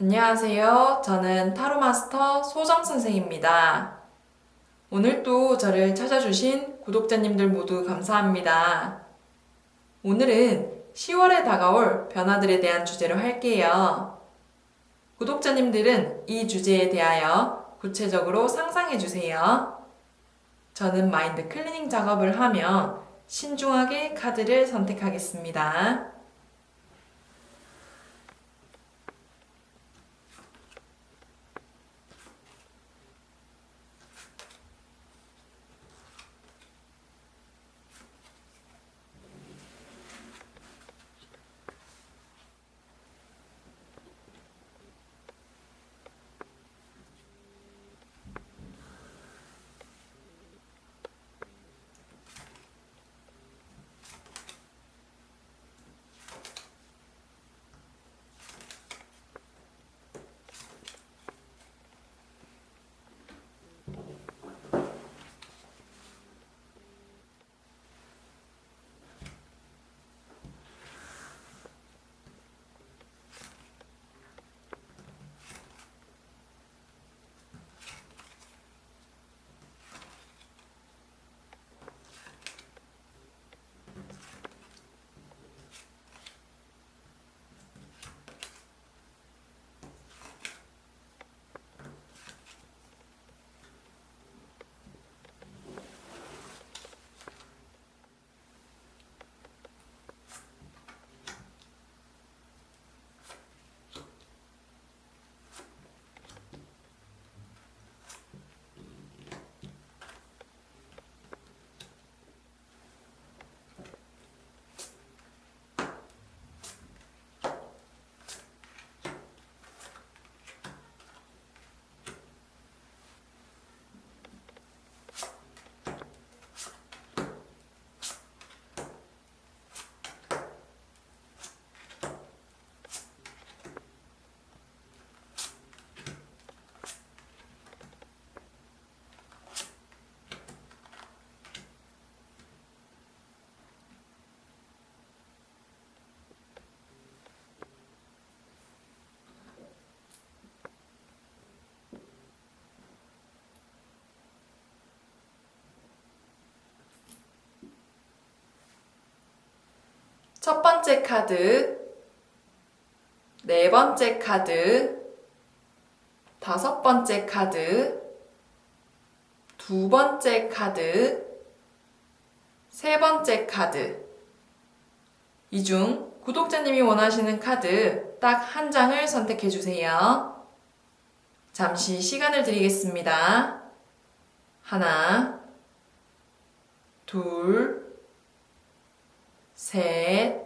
안녕하세요. 저는 타로 마스터 소정 선생입니다. 오늘도 저를 찾아주신 구독자님들 모두 감사합니다. 오늘은 10월에 다가올 변화들에 대한 주제로 할게요. 구독자님들은 이 주제에 대하여 구체적으로 상상해 주세요. 저는 마인드 클리닝 작업을 하며 신중하게 카드를 선택하겠습니다. 첫 번째 카드, 네 번째 카드, 다섯 번째 카드, 두 번째 카드, 세 번째 카드. 이 중 구독자님이 원하시는 카드 딱 한 장을 선택해 주세요. 잠시 시간을 드리겠습니다. 하나, 둘, 셋,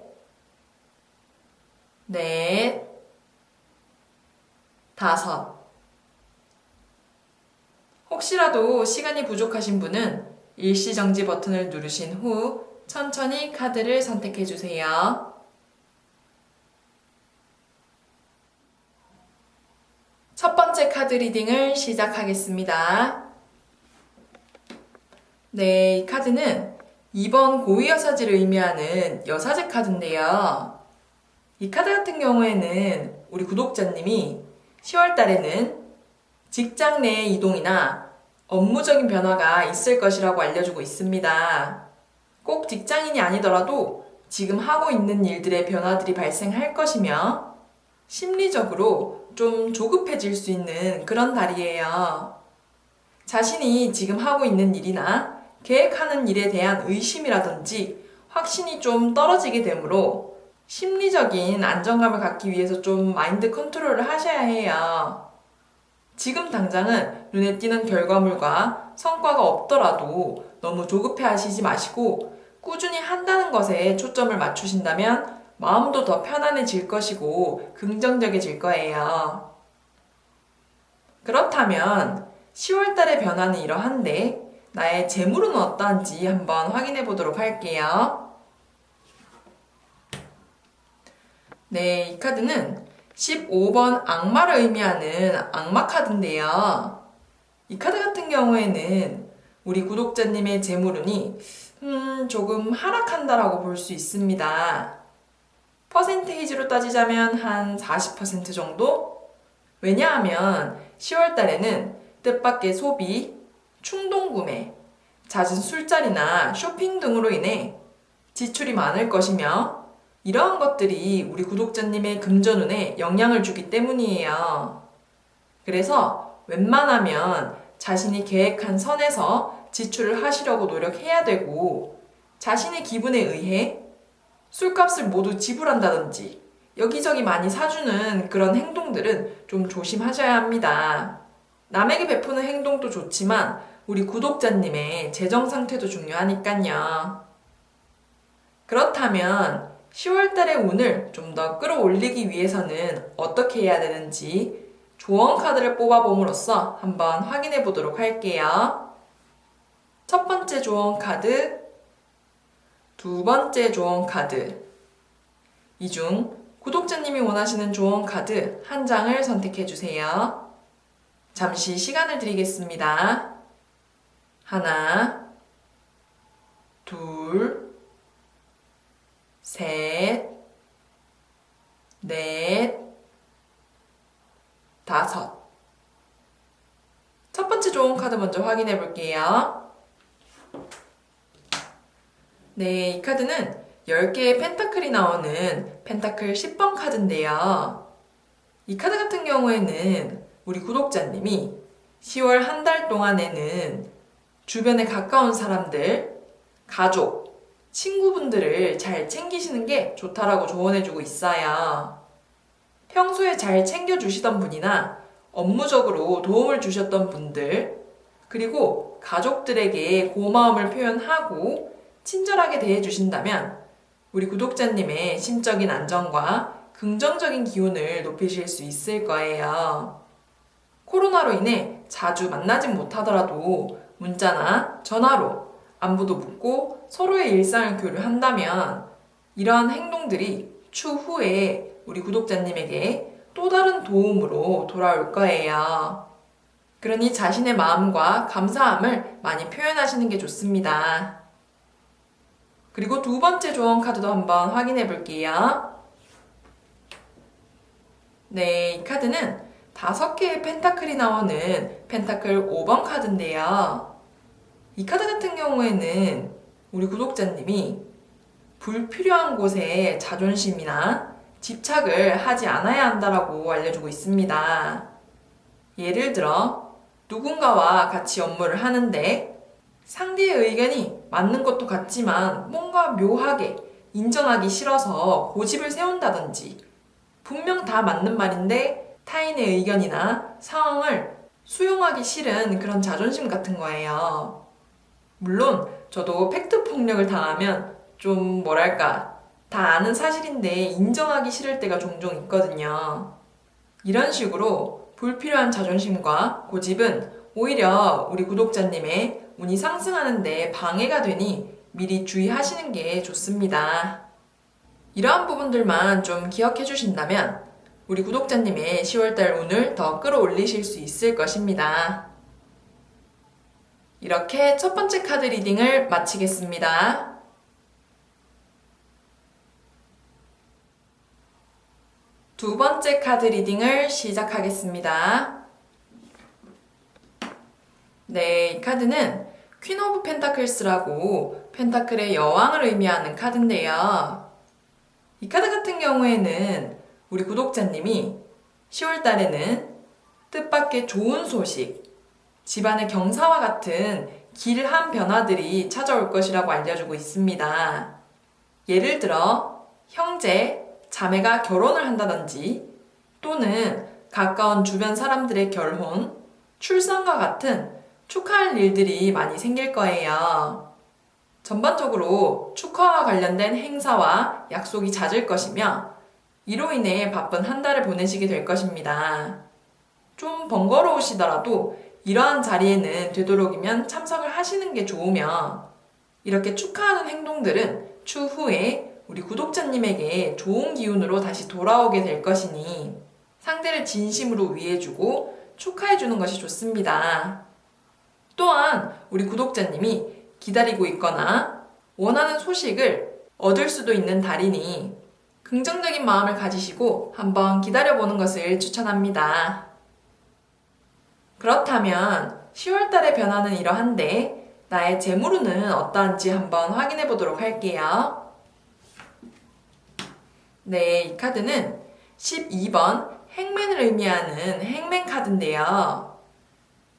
넷, 다섯. 혹시라도 시간이 부족하신 분은 일시정지 버튼을 누르신 후 천천히 카드를 선택해 주세요. 첫 번째 카드 리딩을 시작하겠습니다. 네, 이 카드는 2번 고위여사지를 의미하는 여사제 카드인데요. 이 카드 같은 경우에는 우리 구독자님이 10월 달에는 직장 내 이동이나 업무적인 변화가 있을 것이라고 알려주고 있습니다. 꼭 직장인이 아니더라도 지금 하고 있는 일들의 변화들이 발생할 것이며 심리적으로 좀 조급해질 수 있는 그런 달이에요. 자신이 지금 하고 있는 일이나 계획하는 일에 대한 의심이라든지 확신이 좀 떨어지게 되므로 심리적인 안정감을 갖기 위해서 좀 마인드 컨트롤을 하셔야 해요. 지금 당장은 눈에 띄는 결과물과 성과가 없더라도 너무 조급해 하시지 마시고 꾸준히 한다는 것에 초점을 맞추신다면 마음도 더 편안해질 것이고 긍정적이질 거예요. 그렇다면 10월 달의 변화는 이러한데 나의 재물은 어떠한지 한번 확인해 보도록 할게요. 네, 이 카드는 15번 악마를 의미하는 악마 카드인데요. 이 카드 같은 경우에는 우리 구독자님의 재물운이 조금 하락한다라고 볼 수 있습니다. 퍼센테이지로 따지자면 한 40% 정도? 왜냐하면 10월 달에는 뜻밖의 소비, 충동구매, 잦은 술자리나 쇼핑 등으로 인해 지출이 많을 것이며 이러한 것들이 우리 구독자님의 금전운에 영향을 주기 때문이에요. 그래서 웬만하면 자신이 계획한 선에서 지출을 하시려고 노력해야 되고 자신의 기분에 의해 술값을 모두 지불한다든지 여기저기 많이 사주는 그런 행동들은 좀 조심하셔야 합니다. 남에게 베푸는 행동도 좋지만 우리 구독자님의 재정 상태도 중요하니까요. 그렇다면 10월 달의 운을 좀 더 끌어올리기 위해서는 어떻게 해야 되는지 조언 카드를 뽑아봄으로써 한번 확인해 보도록 할게요. 첫 번째 조언 카드, 두 번째 조언 카드. 이 중 구독자님이 원하시는 조언 카드 한 장을 선택해 주세요. 잠시 시간을 드리겠습니다. 하나, 둘, 셋, 넷, 다섯. 첫 번째 조언 카드 먼저 확인해 볼게요. 네, 이 카드는 10개의 펜타클이 나오는 펜타클 10번 카드인데요. 이 카드 같은 경우에는 우리 구독자님이 10월 한 달 동안에는 주변에 가까운 사람들, 가족, 친구분들을 잘 챙기시는 게 좋다라고 조언해주고 있어요. 평소에 잘 챙겨주시던 분이나 업무적으로 도움을 주셨던 분들, 그리고 가족들에게 고마움을 표현하고 친절하게 대해주신다면 우리 구독자님의 심적인 안정과 긍정적인 기운을 높이실 수 있을 거예요. 코로나로 인해 자주 만나진 못하더라도 문자나 전화로 안부도 묻고 서로의 일상을 교류한다면 이러한 행동들이 추후에 우리 구독자님에게 또 다른 도움으로 돌아올 거예요. 그러니 자신의 마음과 감사함을 많이 표현하시는 게 좋습니다. 그리고 두 번째 조언 카드도 한번 확인해 볼게요. 네, 이 카드는 5개의 펜타클이 나오는 펜타클 5번 카드인데요. 이 카드 같은 경우에는 우리 구독자님이 불필요한 곳에 자존심이나 집착을 하지 않아야 한다라고 알려주고 있습니다. 예를 들어 누군가와 같이 업무를 하는데 상대의 의견이 맞는 것도 같지만 뭔가 묘하게 인정하기 싫어서 고집을 세운다든지 분명 다 맞는 말인데 타인의 의견이나 상황을 수용하기 싫은 그런 자존심 같은 거예요. 물론 저도 팩트 폭력을 당하면 좀 뭐랄까 다 아는 사실인데 인정하기 싫을 때가 종종 있거든요. 이런 식으로 불필요한 자존심과 고집은 오히려 우리 구독자님의 운이 상승하는 데 방해가 되니 미리 주의하시는 게 좋습니다. 이러한 부분들만 좀 기억해 주신다면 우리 구독자님의 10월달 운을 더 끌어올리실 수 있을 것입니다. 이렇게 첫 번째 카드 리딩을 마치겠습니다. 두 번째 카드 리딩을 시작하겠습니다. 네, 이 카드는 퀸 오브 펜타클스라고 펜타클의 여왕을 의미하는 카드인데요. 이 카드 같은 경우에는 우리 구독자님이 10월 달에는 뜻밖의 좋은 소식, 집안의 경사와 같은 길한 변화들이 찾아올 것이라고 알려주고 있습니다. 예를 들어 형제, 자매가 결혼을 한다든지 또는 가까운 주변 사람들의 결혼, 출산과 같은 축하할 일들이 많이 생길 거예요. 전반적으로 축하와 관련된 행사와 약속이 잦을 것이며 이로 인해 바쁜 한 달을 보내시게 될 것입니다. 좀 번거로우시더라도 이러한 자리에는 되도록이면 참석을 하시는 게 좋으며 이렇게 축하하는 행동들은 추후에 우리 구독자님에게 좋은 기운으로 다시 돌아오게 될 것이니 상대를 진심으로 위해주고 축하해주는 것이 좋습니다. 또한 우리 구독자님이 기다리고 있거나 원하는 소식을 얻을 수도 있는 달이니 긍정적인 마음을 가지시고 한번 기다려보는 것을 추천합니다. 그렇다면 10월 달의 변화는 이러한데 나의 재물운은 어떠한지 한번 확인해 보도록 할게요. 네, 이 카드는 12번 행맨을 의미하는 행맨 카드인데요.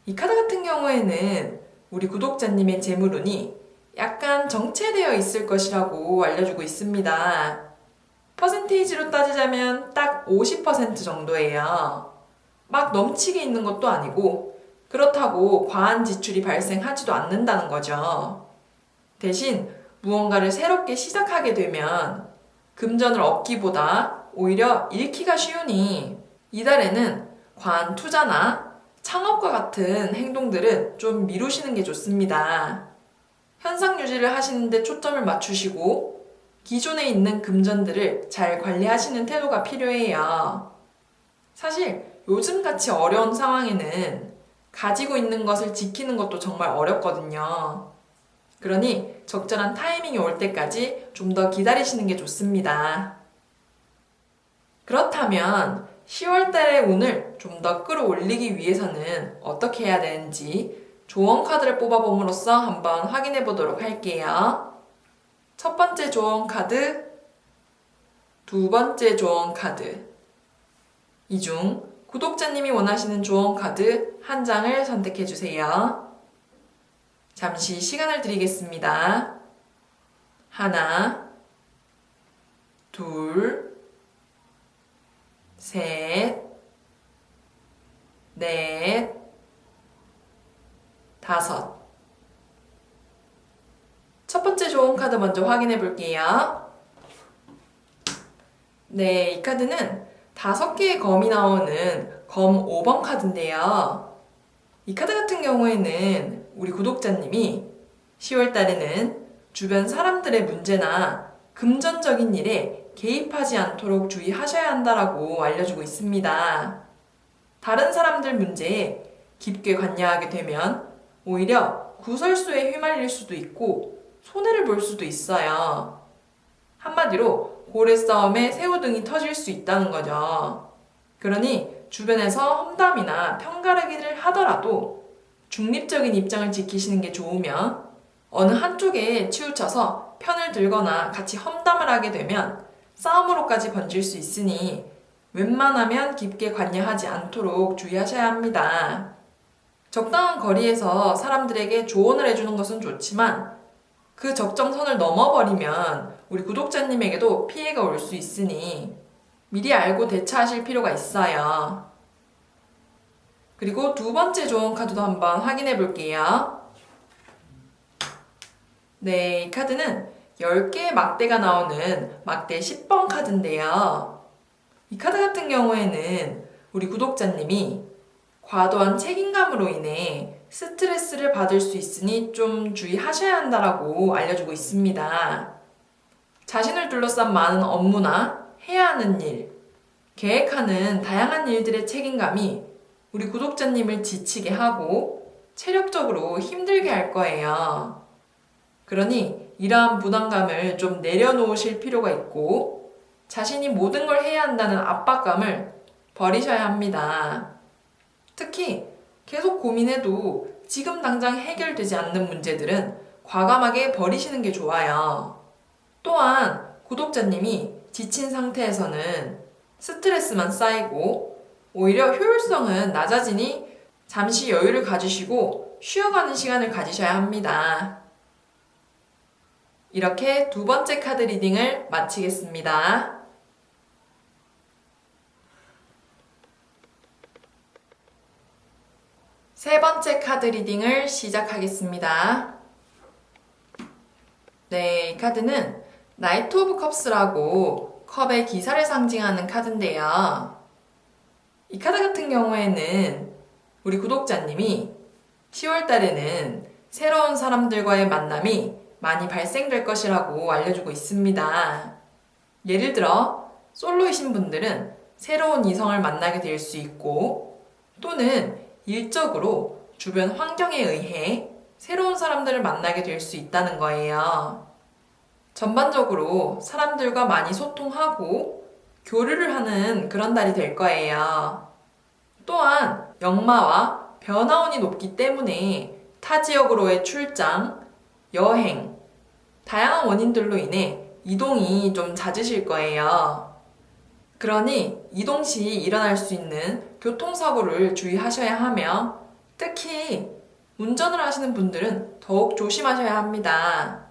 이 카드 같은 경우에는 우리 구독자님의 재물운이 약간 정체되어 있을 것이라고 알려주고 있습니다. 퍼센테이지로 따지자면 딱 50% 정도예요. 막 넘치게 있는 것도 아니고 그렇다고 과한 지출이 발생하지도 않는다는 거죠. 대신 무언가를 새롭게 시작하게 되면 금전을 얻기보다 오히려 잃기가 쉬우니 이달에는 과한 투자나 창업과 같은 행동들은 좀 미루시는 게 좋습니다. 현상 유지를 하시는데 초점을 맞추시고 기존에 있는 금전들을 잘 관리하시는 태도가 필요해요. 사실 요즘같이 어려운 상황에는 가지고 있는 것을 지키는 것도 정말 어렵거든요. 그러니 적절한 타이밍이 올 때까지 좀 더 기다리시는 게 좋습니다. 그렇다면 10월 달의 운을 좀 더 끌어올리기 위해서는 어떻게 해야 되는지 조언 카드를 뽑아봄으로써 한번 확인해 보도록 할게요. 첫 번째 조언 카드, 두 번째 조언 카드. 이 중 구독자님이 원하시는 조언 카드 한 장을 선택해 주세요. 잠시 시간을 드리겠습니다. 하나, 둘, 셋, 넷, 다섯. 첫 번째 조언 카드 먼저 확인해 볼게요. 네, 이 카드는 5개의 검이 나오는 검 5번 카드인데요. 이 카드 같은 경우에는 우리 구독자님이 10월 달에는 주변 사람들의 문제나 금전적인 일에 개입하지 않도록 주의하셔야 한다라고 알려주고 있습니다. 다른 사람들 문제에 깊게 관여하게 되면 오히려 구설수에 휘말릴 수도 있고 손해를 볼 수도 있어요. 한마디로 고래 싸움에 새우등이 터질 수 있다는 거죠. 그러니 주변에서 험담이나 편가르기를 하더라도 중립적인 입장을 지키시는 게 좋으며 어느 한쪽에 치우쳐서 편을 들거나 같이 험담을 하게 되면 싸움으로까지 번질 수 있으니 웬만하면 깊게 관여하지 않도록 주의하셔야 합니다. 적당한 거리에서 사람들에게 조언을 해주는 것은 좋지만 그 적정선을 넘어버리면 우리 구독자님에게도 피해가 올 수 있으니 미리 알고 대처하실 필요가 있어요. 그리고 두 번째 조언 카드도 한번 확인해 볼게요. 네, 이 카드는 10개의 막대가 나오는 막대 10번 카드인데요. 이 카드 같은 경우에는 우리 구독자님이 과도한 책임감으로 인해 스트레스를 받을 수 있으니 좀 주의하셔야 한다라고 알려주고 있습니다. 자신을 둘러싼 많은 업무나 해야 하는 일, 계획하는 다양한 일들의 책임감이 우리 구독자님을 지치게 하고 체력적으로 힘들게 할 거예요. 그러니 이러한 부담감을 좀 내려놓으실 필요가 있고 자신이 모든 걸 해야 한다는 압박감을 버리셔야 합니다. 특히 계속 고민해도 지금 당장 해결되지 않는 문제들은 과감하게 버리시는 게 좋아요. 또한 구독자님이 지친 상태에서는 스트레스만 쌓이고 오히려 효율성은 낮아지니 잠시 여유를 가지시고 쉬어가는 시간을 가지셔야 합니다. 이렇게 두 번째 카드 리딩을 마치겠습니다. 세 번째 카드 리딩을 시작하겠습니다. 네, 이 카드는 나이트 오브 컵스라고 컵의 기사를 상징하는 카드인데요. 이 카드 같은 경우에는 우리 구독자님이 10월 달에는 새로운 사람들과의 만남이 많이 발생될 것이라고 알려주고 있습니다. 예를 들어 솔로이신 분들은 새로운 이성을 만나게 될 수 있고 또는 일적으로 주변 환경에 의해 새로운 사람들을 만나게 될 수 있다는 거예요. 전반적으로 사람들과 많이 소통하고 교류를 하는 그런 달이 될 거예요. 또한 역마와 변화운이 높기 때문에 타 지역으로의 출장, 여행, 다양한 원인들로 인해 이동이 좀 잦으실 거예요. 그러니 이동 시 일어날 수 있는 교통사고를 주의하셔야 하며 특히 운전을 하시는 분들은 더욱 조심하셔야 합니다.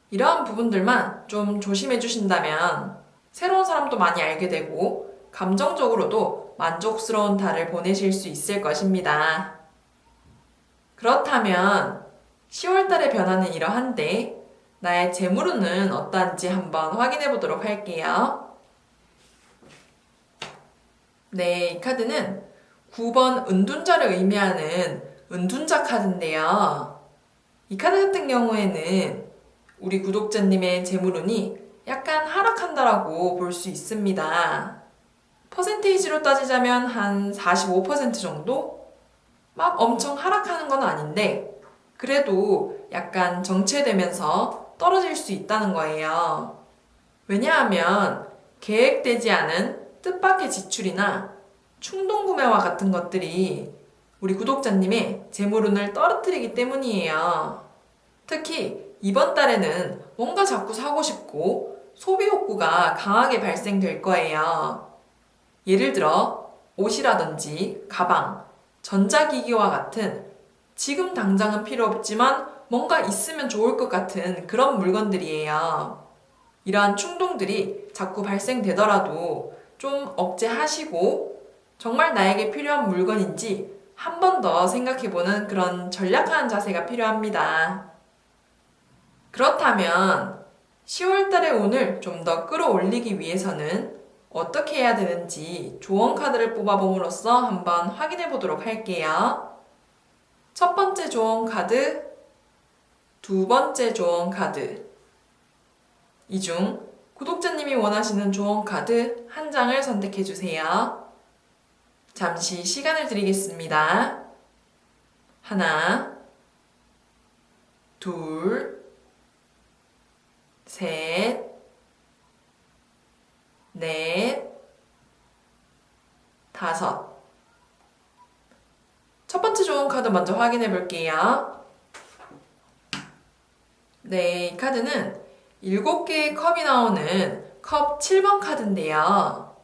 이러한 부분들만 좀 조심해 주신다면 새로운 사람도 많이 알게 되고 감정적으로도 만족스러운 달을 보내실 수 있을 것입니다. 그렇다면 10월 달의 변화는 이러한데 나의 재물운은 어떠한지 한번 확인해 보도록 할게요. 네, 이 카드는 9번 은둔자를 의미하는 은둔자 카드인데요. 이 카드 같은 경우에는 우리 구독자님의 재물운이 약간 하락한다라고 볼 수 있습니다. 퍼센테이지로 따지자면 한 45% 정도? 막 엄청 하락하는 건 아닌데 그래도 약간 정체되면서 떨어질 수 있다는 거예요. 왜냐하면 계획되지 않은 뜻밖의 지출이나 충동구매와 같은 것들이 우리 구독자님의 재물운을 떨어뜨리기 때문이에요. 특히 이번 달에는 뭔가 자꾸 사고 싶고 소비 욕구가 강하게 발생될 거예요. 예를 들어 옷이라든지 가방, 전자기기와 같은 지금 당장은 필요 없지만 뭔가 있으면 좋을 것 같은 그런 물건들이에요. 이러한 충동들이 자꾸 발생되더라도 좀 억제하시고 정말 나에게 필요한 물건인지 한 번 더 생각해보는 그런 전략하는 자세가 필요합니다. 그렇다면 10월 달의 운을 좀 더 끌어올리기 위해서는 어떻게 해야 되는지 조언 카드를 뽑아봄으로써 한번 확인해 보도록 할게요. 첫 번째 조언 카드, 두 번째 조언 카드. 이 중 구독자님이 원하시는 조언 카드 한 장을 선택해 주세요. 잠시 시간을 드리겠습니다. 하나, 둘, 셋, 넷, 다섯. 첫 번째 좋은 카드 먼저 확인해 볼게요. 네, 이 카드는 7개의 컵이 나오는 컵 7번 카드인데요.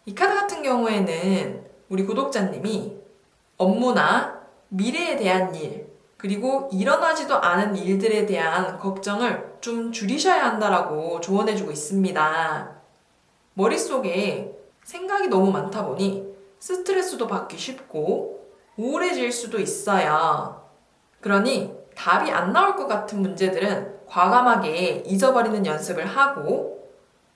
이 카드 같은 경우에는 우리 구독자님이 업무나 미래에 대한 일, 그리고 일어나지도 않은 일들에 대한 걱정을 좀 줄이셔야 한다라고 조언해주고 있습니다. 머릿속에 생각이 너무 많다 보니 스트레스도 받기 쉽고 우울해질 수도 있어요. 그러니 답이 안 나올 것 같은 문제들은 과감하게 잊어버리는 연습을 하고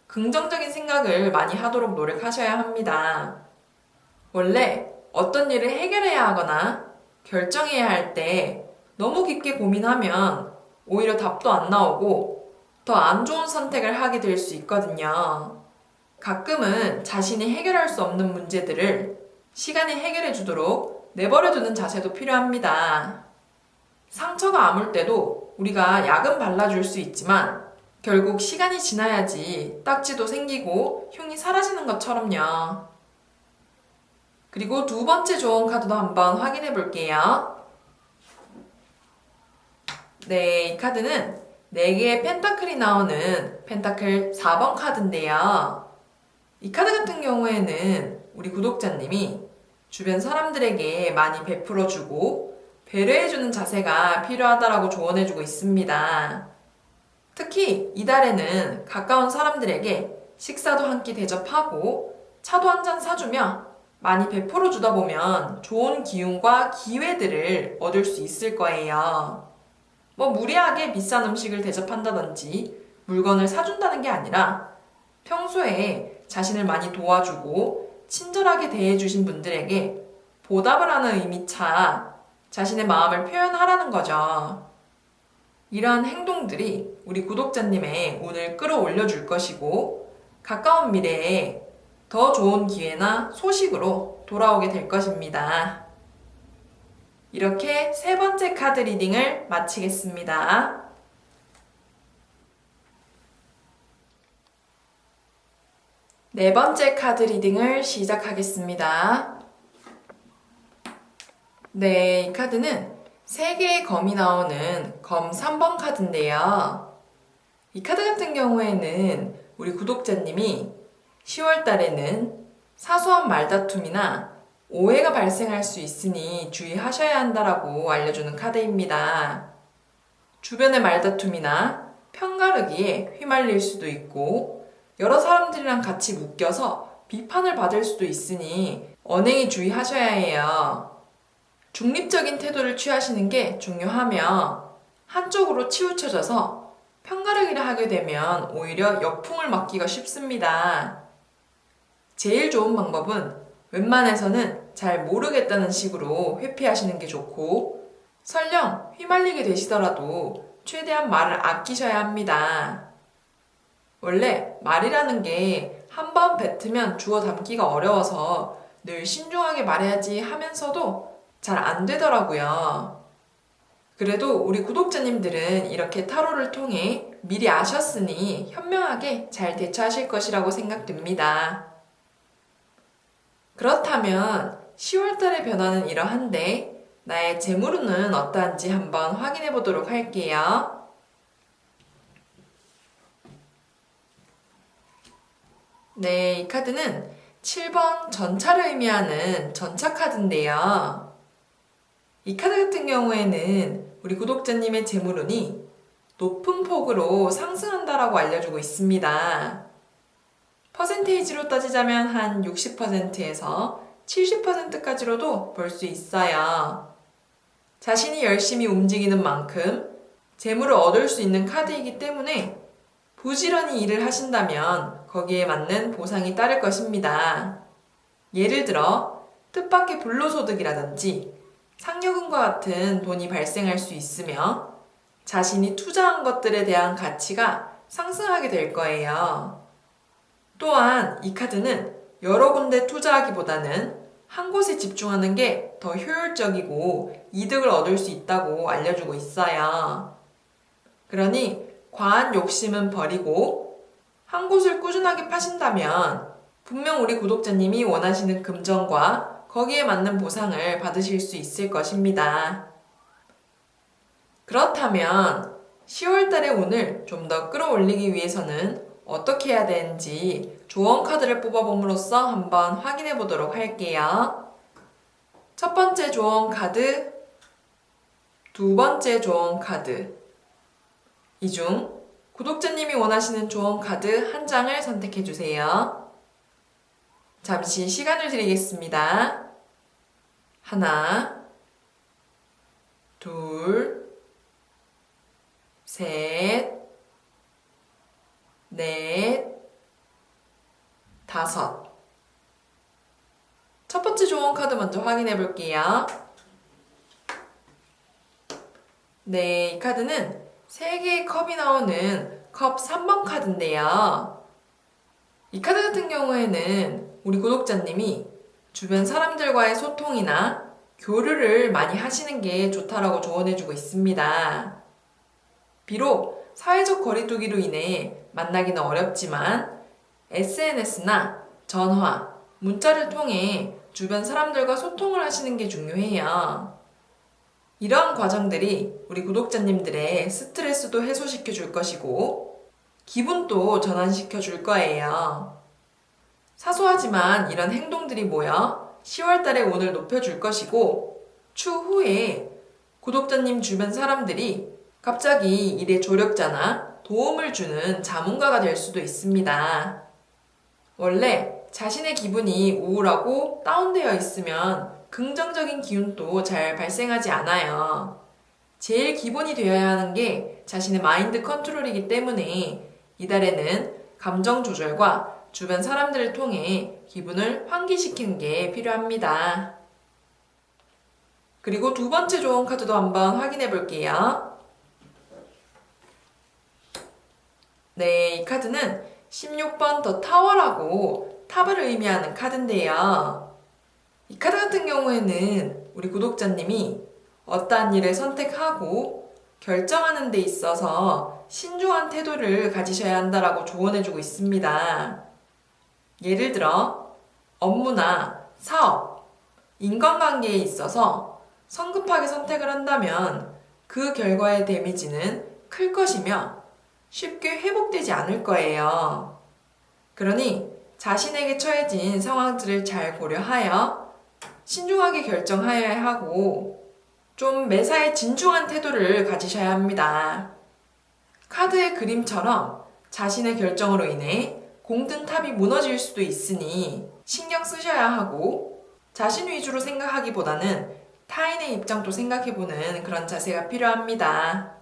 긍정적인 생각을 많이 하도록 노력하셔야 합니다. 원래 어떤 일을 해결해야 하거나 결정해야 할 때 너무 깊게 고민하면 오히려 답도 안 나오고 더 안 좋은 선택을 하게 될 수 있거든요. 가끔은 자신이 해결할 수 없는 문제들을 시간이 해결해 주도록 내버려 두는 자세도 필요합니다. 상처가 아물 때도 우리가 약은 발라줄 수 있지만 결국 시간이 지나야지 딱지도 생기고 흉이 사라지는 것처럼요. 그리고 두 번째 조언 카드도 한번 확인해 볼게요. 네, 이 카드는 4개의 펜타클이 나오는 펜타클 4번 카드인데요. 이 카드 같은 경우에는 우리 구독자님이 주변 사람들에게 많이 베풀어주고 배려해주는 자세가 필요하다라고 조언해주고 있습니다. 특히 이달에는 가까운 사람들에게 식사도 한 끼 대접하고 차도 한 잔 사주며 많이 베풀어주다 보면 좋은 기운과 기회들을 얻을 수 있을 거예요. 무리하게 비싼 음식을 대접한다든지 물건을 사준다는 게 아니라 평소에 자신을 많이 도와주고 친절하게 대해주신 분들에게 보답을 하는 의미차 자신의 마음을 표현하라는 거죠. 이러한 행동들이 우리 구독자님의 운을 끌어올려 줄 것이고 가까운 미래에 더 좋은 기회나 소식으로 돌아오게 될 것입니다. 이렇게 세 번째 카드 리딩을 마치겠습니다. 네 번째 카드 리딩을 시작하겠습니다. 네, 이 카드는 3개의 검이 나오는 검 3번 카드인데요. 이 카드 같은 경우에는 우리 구독자님이 10월 달에는 사소한 말다툼이나 오해가 발생할 수 있으니 주의하셔야 한다라고 알려주는 카드입니다. 주변의 말다툼이나 편가르기에 휘말릴 수도 있고 여러 사람들이랑 같이 묶여서 비판을 받을 수도 있으니 언행에 주의하셔야 해요. 중립적인 태도를 취하시는 게 중요하며 한쪽으로 치우쳐져서 편가르기를 하게 되면 오히려 역풍을 맞기가 쉽습니다. 제일 좋은 방법은 웬만해서는 잘 모르겠다는 식으로 회피하시는 게 좋고 설령 휘말리게 되시더라도 최대한 말을 아끼셔야 합니다. 원래 말이라는 게 한 번 뱉으면 주워 담기가 어려워서 늘 신중하게 말해야지 하면서도 잘 안 되더라고요. 그래도 우리 구독자님들은 이렇게 타로를 통해 미리 아셨으니 현명하게 잘 대처하실 것이라고 생각됩니다. 그렇다면 10월달의 변화는 이러한데 나의 재물운은 어떠한지 한번 확인해 보도록 할게요. 네, 이 카드는 7번 전차를 의미하는 전차 카드인데요. 이 카드 같은 경우에는 우리 구독자님의 재물운이 높은 폭으로 상승한다라고 알려주고 있습니다. 퍼센테이지로 따지자면 한 60%에서 70%까지로도 볼 수 있어요. 자신이 열심히 움직이는 만큼 재물을 얻을 수 있는 카드이기 때문에 부지런히 일을 하신다면 거기에 맞는 보상이 따를 것입니다. 예를 들어 뜻밖의 불로소득이라든지 상여금과 같은 돈이 발생할 수 있으며 자신이 투자한 것들에 대한 가치가 상승하게 될 거예요. 또한 이 카드는 여러 군데 투자하기보다는 한 곳에 집중하는 게 더 효율적이고 이득을 얻을 수 있다고 알려주고 있어요. 그러니 과한 욕심은 버리고 한 곳을 꾸준하게 파신다면 분명 우리 구독자님이 원하시는 금전과 거기에 맞는 보상을 받으실 수 있을 것입니다. 그렇다면 10월달에 오늘 좀 더 끌어올리기 위해서는 어떻게 해야 되는지 조언 카드를 뽑아봄으로써 한번 확인해 보도록 할게요. 첫 번째 조언 카드, 두 번째 조언 카드. 이 중 구독자님이 원하시는 조언 카드 한 장을 선택해 주세요. 잠시 시간을 드리겠습니다. 하나, 둘, 셋, 넷, 다섯. 첫 번째 조언 카드 먼저 확인해 볼게요. 네, 이 카드는 3개의 컵이 나오는 컵 3번 카드인데요. 이 카드 같은 경우에는 우리 구독자님이 주변 사람들과의 소통이나 교류를 많이 하시는 게 좋다라고 조언해주고 있습니다. 비록 사회적 거리두기로 인해 만나기는 어렵지만 SNS나 전화, 문자를 통해 주변 사람들과 소통을 하시는 게 중요해요. 이러한 과정들이 우리 구독자님들의 스트레스도 해소시켜 줄 것이고 기분도 전환시켜 줄 거예요. 사소하지만 이런 행동들이 모여 10월 달에 운을 높여줄 것이고 추후에 구독자님 주변 사람들이 갑자기 일의 조력자나 도움을 주는 자문가가 될 수도 있습니다. 원래 자신의 기분이 우울하고 다운되어 있으면 긍정적인 기운도 잘 발생하지 않아요. 제일 기본이 되어야 하는 게 자신의 마인드 컨트롤이기 때문에 이달에는 감정 조절과 주변 사람들을 통해 기분을 환기시키는 게 필요합니다. 그리고 두 번째 조언 카드도 한번 확인해 볼게요. 네, 이 카드는 16번 더 타워라고 탑을 의미하는 카드인데요. 이 카드 같은 경우에는 우리 구독자님이 어떠한 일을 선택하고 결정하는 데 있어서 신중한 태도를 가지셔야 한다라고 조언해주고 있습니다. 예를 들어 업무나 사업, 인간관계에 있어서 성급하게 선택을 한다면 그 결과의 데미지는 클 것이며 쉽게 회복되지 않을 거예요. 그러니 자신에게 처해진 상황들을 잘 고려하여 신중하게 결정하여야 하고 좀 매사에 진중한 태도를 가지셔야 합니다. 카드의 그림처럼 자신의 결정으로 인해 공든탑이 무너질 수도 있으니 신경 쓰셔야 하고 자신 위주로 생각하기보다는 타인의 입장도 생각해보는 그런 자세가 필요합니다.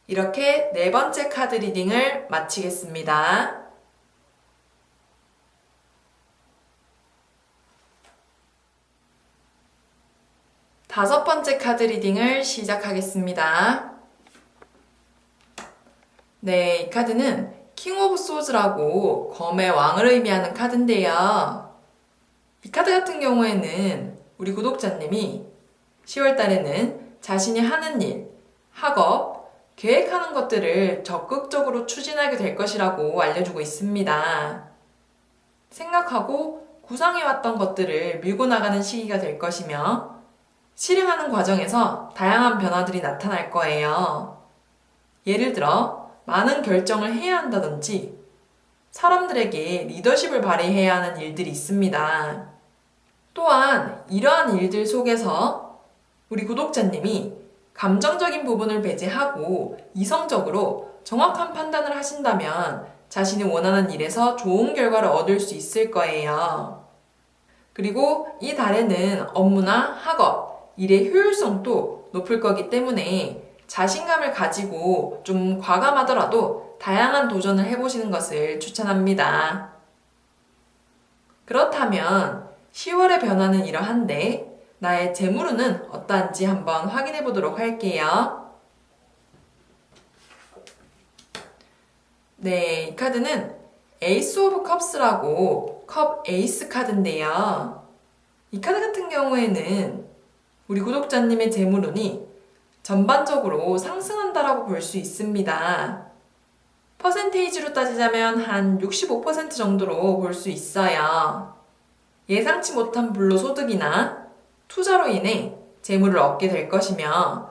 이렇게 네 번째 카드 리딩을 마치겠습니다. 다섯 번째 카드 리딩을 시작하겠습니다. 네, 이 카드는 킹 오브 소즈라고 검의 왕을 의미하는 카드인데요. 이 카드 같은 경우에는 우리 구독자님이 10월 달에는 자신이 하는 일, 학업, 계획하는 것들을 적극적으로 추진하게 될 것이라고 알려주고 있습니다. 생각하고 구상해왔던 것들을 밀고 나가는 시기가 될 것이며 실행하는 과정에서 다양한 변화들이 나타날 거예요. 예를 들어 많은 결정을 해야 한다든지 사람들에게 리더십을 발휘해야 하는 일들이 있습니다. 또한 이러한 일들 속에서 우리 구독자님이 감정적인 부분을 배제하고 이성적으로 정확한 판단을 하신다면 자신이 원하는 일에서 좋은 결과를 얻을 수 있을 거예요. 그리고 이 달에는 업무나 학업, 일의 효율성도 높을 거기 때문에 자신감을 가지고 좀 과감하더라도 다양한 도전을 해보시는 것을 추천합니다. 그렇다면 10월의 변화는 이러한데 나의 재물운은 어떠한지 한번 확인해 보도록 할게요. 네, 이 카드는 에이스 오브 컵스라고 컵 에이스 카드인데요. 이 카드 같은 경우에는 우리 구독자님의 재물운이 전반적으로 상승한다라고 볼 수 있습니다. 퍼센테이지로 따지자면 한 65% 정도로 볼 수 있어요. 예상치 못한 불로소득이나 투자로 인해 재물을 얻게 될 것이며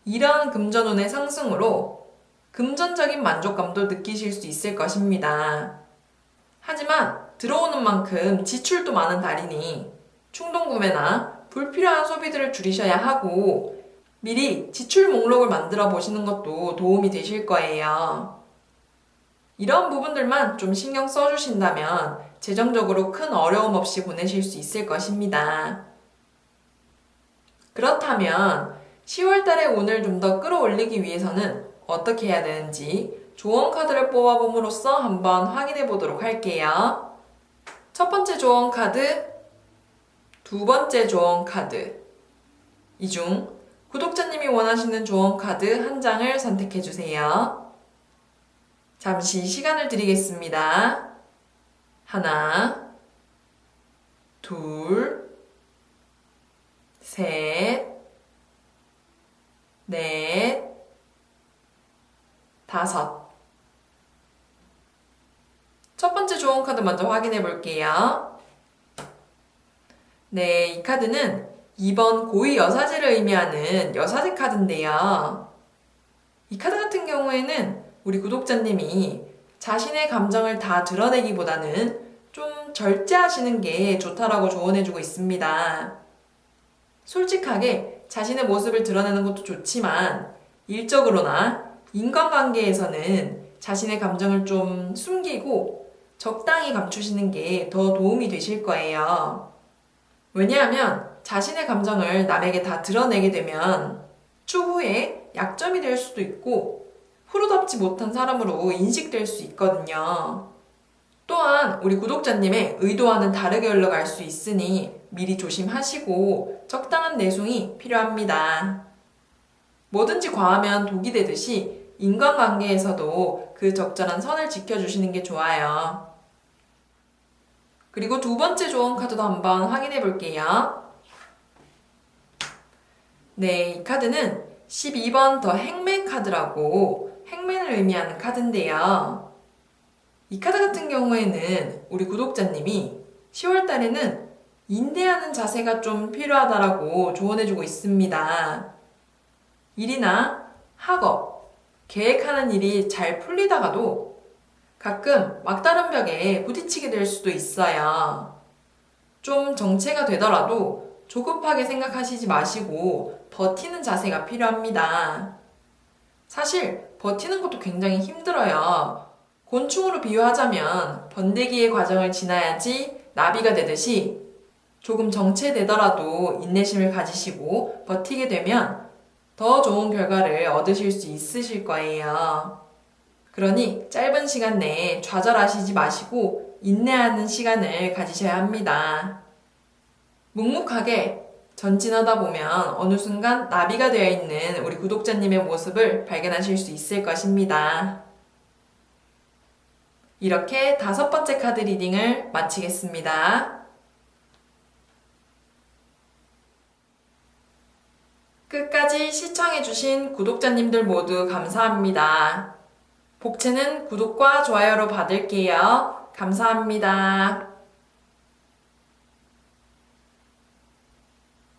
이러한 금전운의 상승으로 금전적인 만족감도 느끼실 수 있을 것입니다. 하지만 들어오는 만큼 지출도 많은 달이니 충동구매나 불필요한 소비들을 줄이셔야 하고 미리 지출 목록을 만들어 보시는 것도 도움이 되실 거예요. 이런 부분들만 좀 신경 써주신다면 재정적으로 큰 어려움 없이 보내실 수 있을 것입니다. 그렇다면 10월 달에 운을 좀 더 끌어올리기 위해서는 어떻게 해야 되는지 조언 카드를 뽑아봄으로써 한번 확인해 보도록 할게요. 첫 번째 조언 카드, 두 번째 조언 카드. 이 중 구독자님이 원하시는 조언 카드 한 장을 선택해 주세요. 잠시 시간을 드리겠습니다. 하나, 둘, 셋, 넷, 다섯. 첫 번째 조언 카드 먼저 확인해 볼게요. 네, 이 카드는 2번 고위 여사제를 의미하는 여사제 카드인데요. 이 카드 같은 경우에는 우리 구독자님이 자신의 감정을 다 드러내기보다는 좀 절제하시는 게 좋다라고 조언해주고 있습니다. 솔직하게 자신의 모습을 드러내는 것도 좋지만 일적으로나 인간관계에서는 자신의 감정을 좀 숨기고 적당히 감추시는 게 더 도움이 되실 거예요. 왜냐하면 자신의 감정을 남에게 다 드러내게 되면 추후에 약점이 될 수도 있고 프로답지 못한 사람으로 인식될 수 있거든요. 또한 우리 구독자님의 의도와는 다르게 흘러갈 수 있으니 미리 조심하시고 적당한 내숭이 필요합니다. 뭐든지 과하면 독이 되듯이 인간관계에서도 그 적절한 선을 지켜주시는 게 좋아요. 그리고 두 번째 조언 카드도 한번 확인해 볼게요. 네, 이 카드는 12번 더 행맨 카드라고 행맨을 의미하는 카드인데요. 이 카드 같은 경우에는 우리 구독자님이 10월 달에는 인내하는 자세가 좀 필요하다라고 조언해주고 있습니다. 일이나 학업, 계획하는 일이 잘 풀리다가도 가끔 막다른 벽에 부딪히게 될 수도 있어요. 좀 정체가 되더라도 조급하게 생각하시지 마시고 버티는 자세가 필요합니다. 사실 버티는 것도 굉장히 힘들어요. 곤충으로 비유하자면 번데기의 과정을 지나야지 나비가 되듯이 조금 정체되더라도 인내심을 가지시고 버티게 되면 더 좋은 결과를 얻으실 수 있으실 거예요. 그러니 짧은 시간 내에 좌절하시지 마시고 인내하는 시간을 가지셔야 합니다. 묵묵하게 전진하다 보면 어느 순간 나비가 되어 있는 우리 구독자님의 모습을 발견하실 수 있을 것입니다. 이렇게 5번째 카드 리딩을 마치겠습니다. 끝까지 시청해주신 구독자님들 모두 감사합니다. 복채는 구독과 좋아요로 받을게요. 감사합니다.